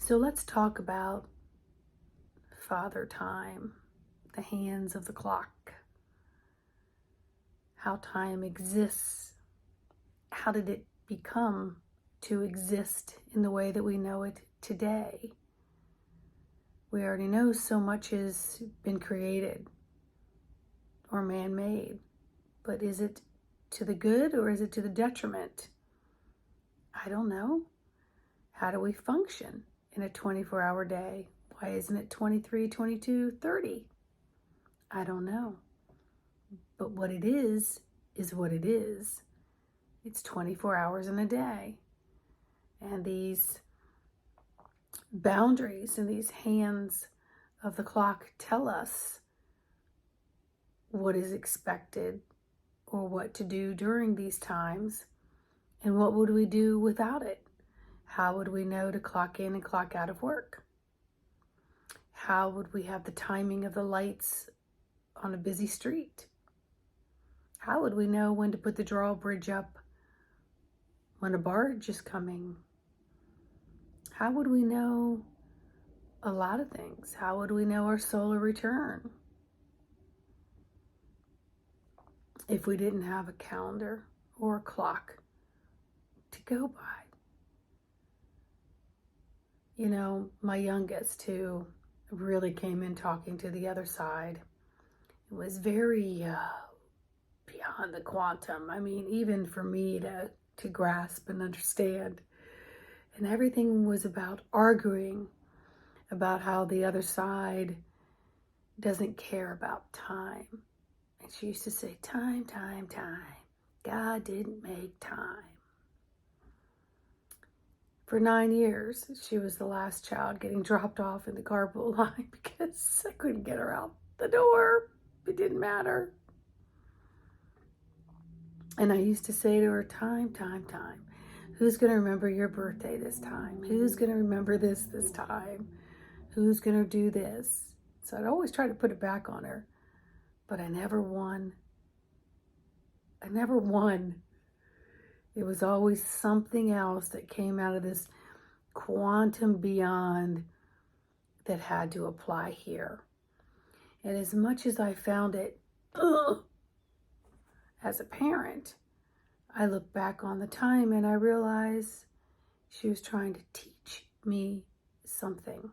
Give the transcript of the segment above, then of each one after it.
So let's talk about Father Time, the hands of the clock, how time exists. How did it become to exist in the way that we know it today? We already know so much has been created or man-made, but is it to the good or is it to the detriment? I don't know. How do we function in a 24-hour day? Why isn't it 23, 22, 30? I don't know. But what it is what it is. It's 24 hours in a day. And these boundaries and these hands of the clock tell us what is expected or what to do during these times, and what would we do without it? How would we know to clock in and clock out of work? How would we have the timing of the lights on a busy street? How would we know when to put the drawbridge up when a barge is coming? How would we know a lot of things? How would we know our solar return if we didn't have a calendar or a clock to go by? You know, my youngest, who really came in talking to the other side, was very beyond the quantum. I mean, even for me to grasp and understand. And everything was about arguing about how the other side doesn't care about time. And she used to say, time, time, time. God didn't make time. For 9 years, she was the last child getting dropped off in the carpool line because I couldn't get her out the door. It didn't matter. And I used to say to her, time, time, time. Who's going to remember your birthday this time? Who's going to remember this time? Who's going to do this? So I'd always try to put it back on her. But I never won. I never won. It was always something else that came out of this quantum beyond that had to apply here. And as much as I found it as a parent, I look back on the time and I realize she was trying to teach me something.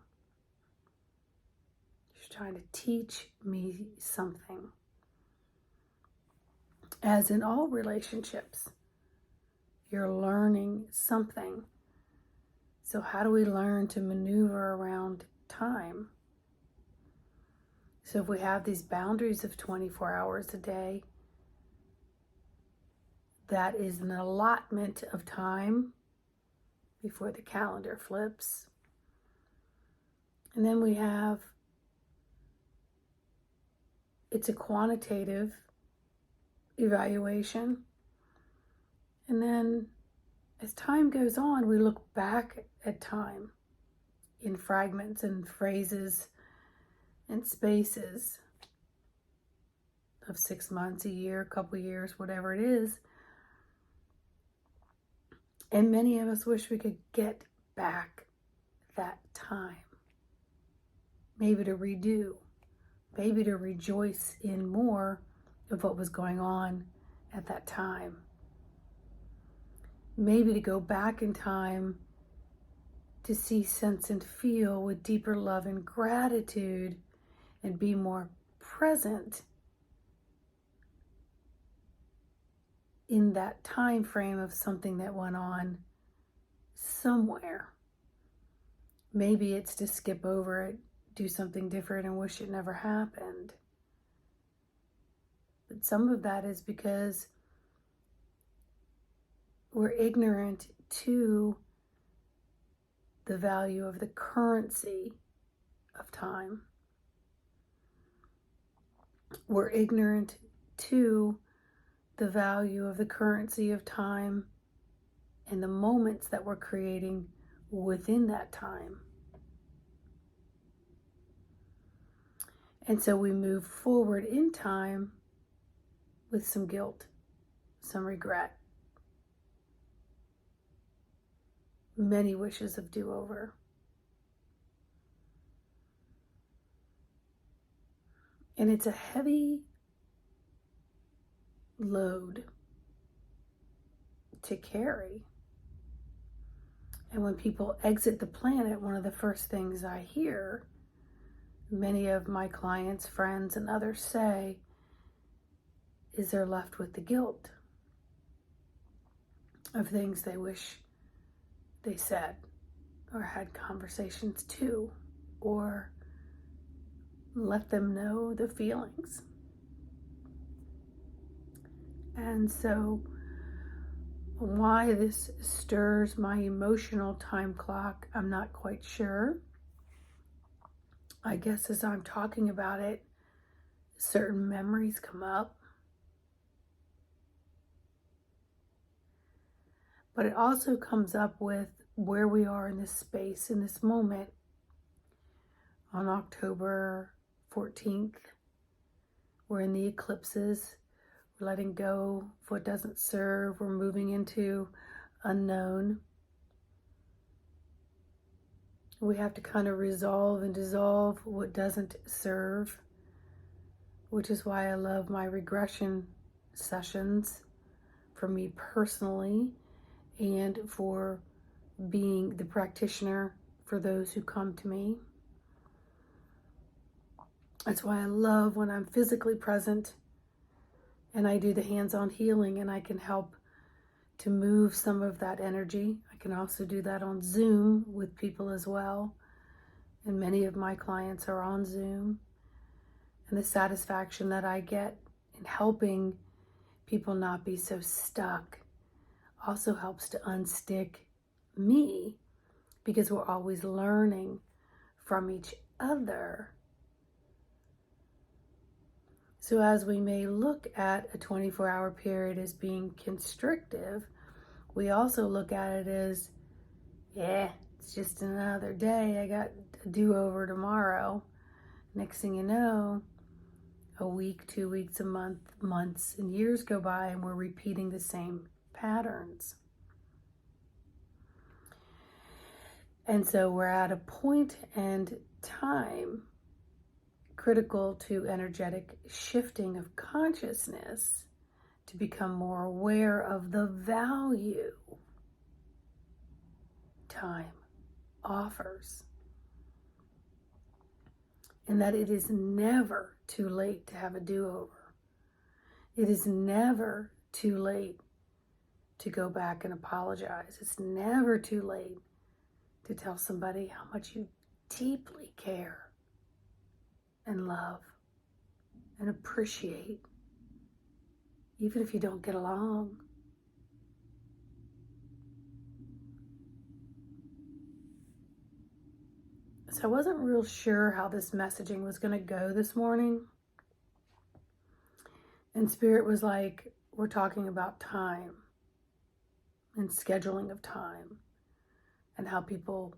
She was trying to teach me something. As in all relationships, you're learning something. So how do we learn to maneuver around time? So if we have these boundaries of 24 hours a day, that is an allotment of time before the calendar flips. And then we have, it's a quantitative evaluation. And then as time goes on, we look back at time in fragments and phrases and spaces of 6 months, a year, a couple years, whatever it is. And many of us wish we could get back that time. Maybe to redo, maybe to rejoice in more of what was going on at that time. Maybe to go back in time to see, sense, and feel with deeper love and gratitude and be more present in that time frame of something that went on somewhere. Maybe it's to skip over it, do something different, and wish it never happened. But some of that is because we're ignorant to the value of the currency of time. We're ignorant to the value of the currency of time and the moments that we're creating within that time. And so we move forward in time with some guilt, some regret, many wishes of do-over. And it's a heavy load to carry. And when people exit the planet, one of the first things I hear many of my clients, friends, and others say is they're left with the guilt of things they wish they said or had conversations to, or let them know the feelings. And so why this stirs my emotional time clock, I'm not quite sure. I guess as I'm talking about it, certain memories come up. But it also comes up with where we are in this space, in this moment. On October 14th, we're in the eclipses. We're letting go of what doesn't serve. We're moving into unknown. We have to kind of resolve and dissolve what doesn't serve, which is why I love my regression sessions for me personally and for being the practitioner for those who come to me. That's why I love when I'm physically present and I do the hands-on healing and I can help to move some of that energy. I can also do that on Zoom with people as well. And many of my clients are on Zoom. And the satisfaction that I get in helping people not be so stuck also helps to unstick me, because we're always learning from each other. So as we may look at a 24-hour period as being constrictive, we also look at it as, it's just another day. I got a do-over tomorrow. Next thing you know, a week, 2 weeks, a month, months, and years go by and we're repeating the same patterns. And so we're at a point and time critical to energetic shifting of consciousness to become more aware of the value time offers. And that it is never too late to have a do-over. It is never too late to go back and apologize. It's never too late to tell somebody how much you deeply care and love and appreciate, even if you don't get along. So I wasn't real sure how this messaging was going to go this morning. And Spirit was like, we're talking about time and scheduling of time and how people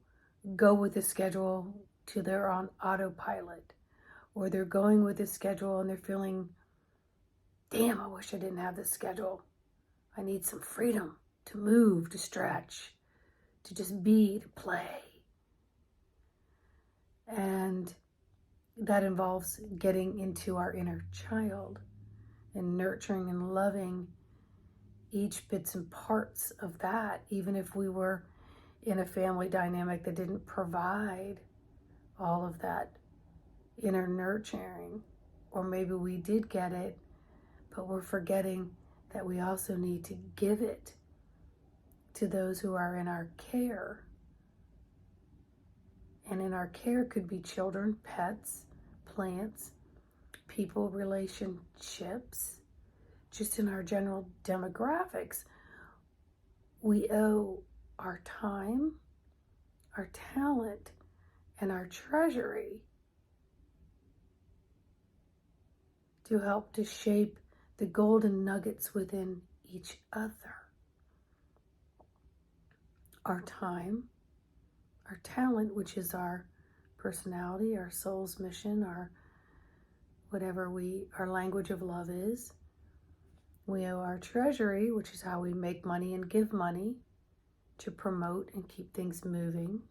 go with the schedule till they're on autopilot, or they're going with the schedule and they're feeling, damn, I wish I didn't have this schedule. I need some freedom to move, to stretch, to just be, to play. And that involves getting into our inner child and nurturing and loving each bits and parts of that, even if we were in a family dynamic that didn't provide all of that inner nurturing, or maybe we did get it, but we're forgetting that we also need to give it to those who are in our care. And in our care could be children, pets, plants, people, relationships, just in our general demographics. We owe our time, our talent, and our treasury to help to shape the golden nuggets within each other. Our time, our talent, which is our personality, our soul's mission, our whatever our language of love is. We owe our treasury, which is how we make money and give money to promote and keep things moving,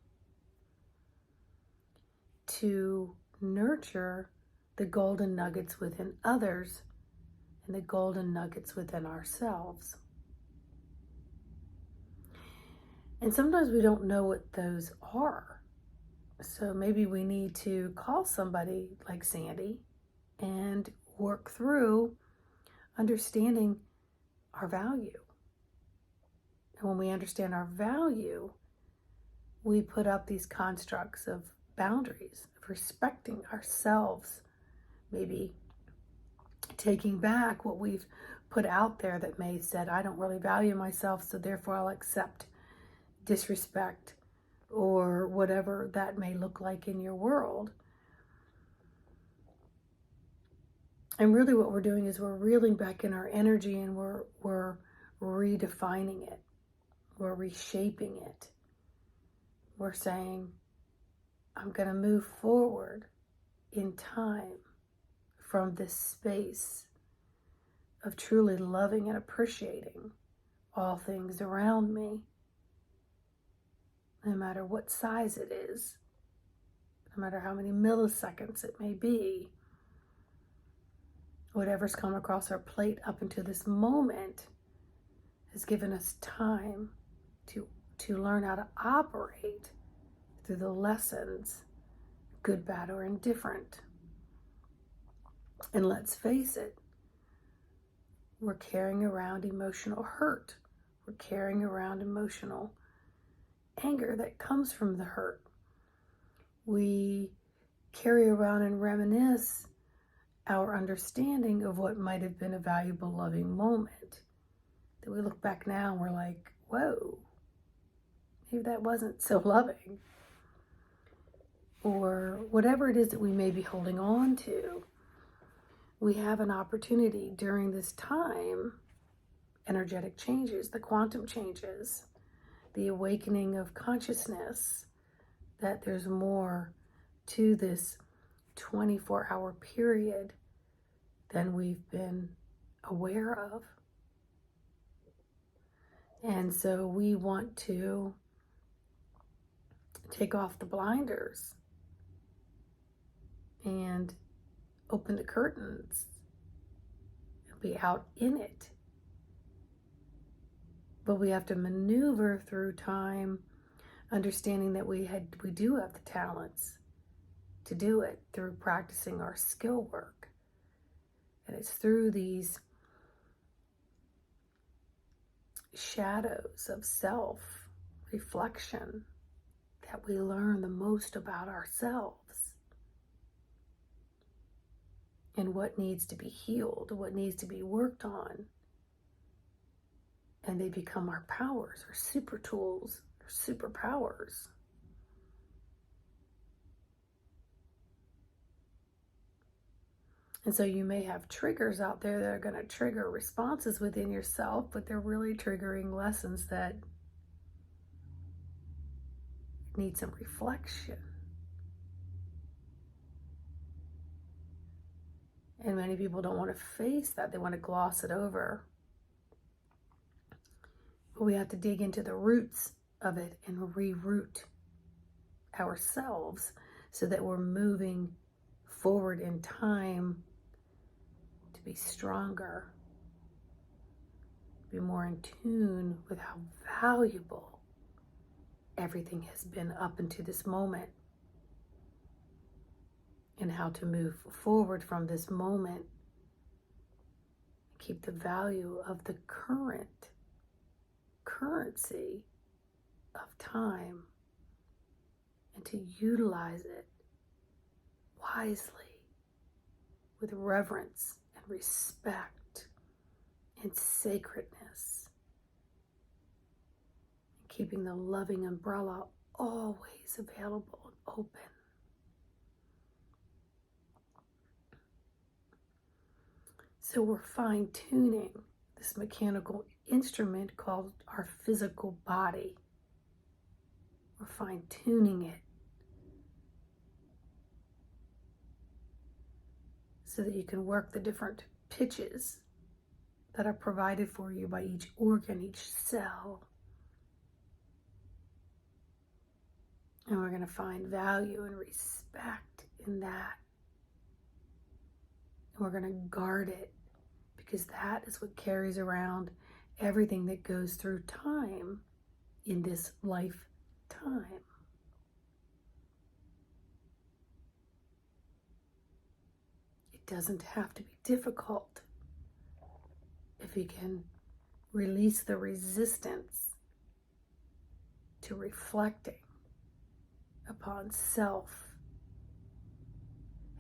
to nurture the golden nuggets within others and the golden nuggets within ourselves. And sometimes we don't know what those are. So maybe we need to call somebody like Sandy and work through understanding our value. And when we understand our value, we put up these constructs of boundaries, of respecting ourselves, maybe taking back what we've put out there that may have said, I don't really value myself, so therefore I'll accept disrespect or whatever that may look like in your world. And really what we're doing is we're reeling back in our energy and we're redefining it. We're reshaping it. We're saying, I'm going to move forward in time from this space of truly loving and appreciating all things around me, no matter what size it is, no matter how many milliseconds it may be. Whatever's come across our plate up until this moment has given us time to learn how to operate through the lessons, good, bad, or indifferent. And let's face it, we're carrying around emotional hurt. We're carrying around emotional anger that comes from the hurt. We carry around and reminisce our understanding of what might have been a valuable, loving moment. That we look back now and we're like, whoa, maybe that wasn't so loving. Or whatever it is that we may be holding on to. We have an opportunity during this time, energetic changes, the quantum changes, the awakening of consciousness, that there's more to this 24-hour period than we've been aware of. And so we want to take off the blinders and open the curtains and be out in it. But we have to maneuver through time, understanding that we do have the talents to do it through practicing our skill work. And it's through these shadows of self-reflection that we learn the most about ourselves and what needs to be healed, what needs to be worked on. And they become our powers, our super tools, our superpowers. And so you may have triggers out there that are going to trigger responses within yourself, but they're really triggering lessons that need some reflection. And many people don't want to face that. They want to gloss it over. But we have to dig into the roots of it and reroot ourselves so that we're moving forward in time to be stronger, be more in tune with how valuable everything has been up until this moment, and how to move forward from this moment, keep the value of the currency of time, and to utilize it wisely with reverence and respect and sacredness, keeping the loving umbrella always available and open. So we're fine-tuning this mechanical instrument called our physical body. We're fine-tuning it so that you can work the different pitches that are provided for you by each organ, each cell. And we're going to find value and respect in that. we're going to guard it, because that is what carries around everything that goes through time in this lifetime. It doesn't have to be difficult if you can release the resistance to reflecting upon self.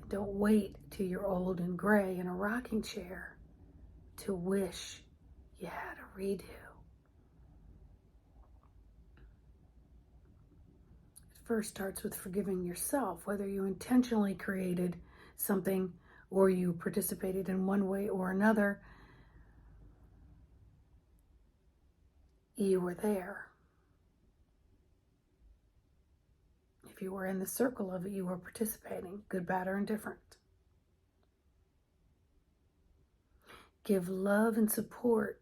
And don't wait till you're old and gray in a rocking chair to wish you had a redo. It first starts with forgiving yourself, whether you intentionally created something or you participated in one way or another. You were there. If you were in the circle of it, you were participating, good, bad, or indifferent. Give love and support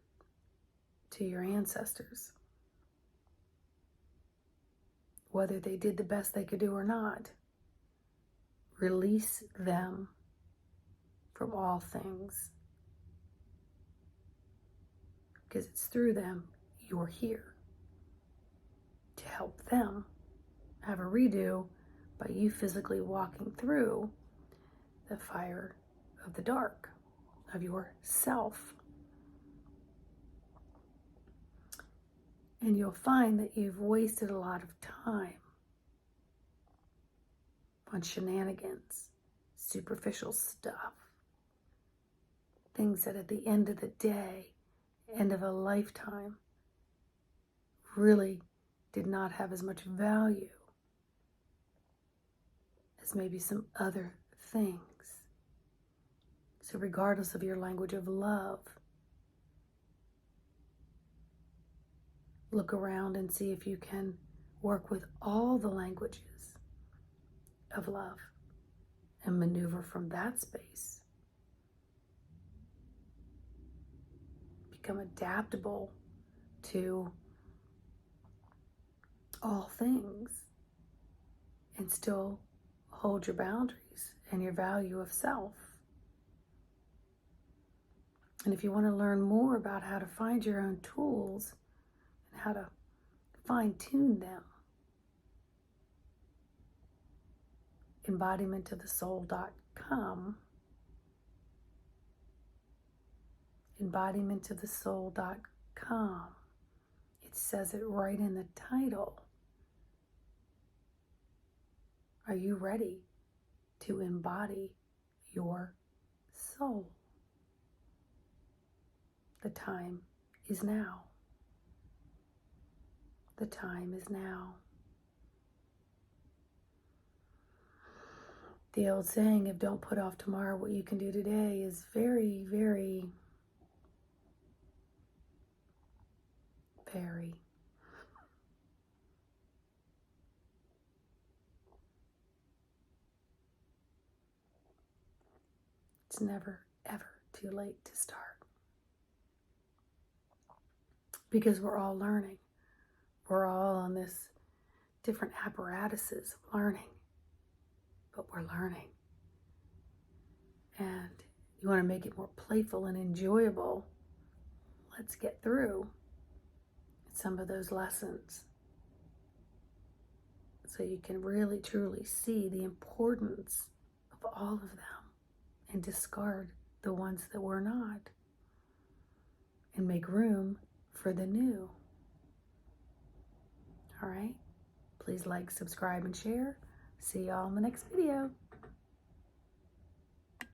to your ancestors, whether they did the best they could do or not. Release them from all things, because it's through them you're here, to help them have a redo by you physically walking through the fire of the dark of yourself. And you'll find that you've wasted a lot of time on shenanigans, superficial stuff, things that at the end of the day, end of a lifetime, really did not have as much value as maybe some other things. So regardless of your language of love, look around and see if you can work with all the languages of love and maneuver from that space. Become adaptable to all things and still hold your boundaries and your value of self. And if you want to learn more about how to find your own tools and how to fine-tune them, embodimentofthesoul.com. embodimentofthesoul.com. It says it right in the title. Are you ready to embody your soul? The time is now. The time is now. The old saying of don't put off tomorrow what you can do today is very, very, very it's never, ever too late to start. Because we're all learning. We're all on this different apparatuses of learning. But we're learning. And you want to make it more playful and enjoyable. Let's get through some of those lessons so you can really truly see the importance of all of them and discard the ones that were not and make room for the new. All right? Please like, subscribe, and share. See y'all in the next video.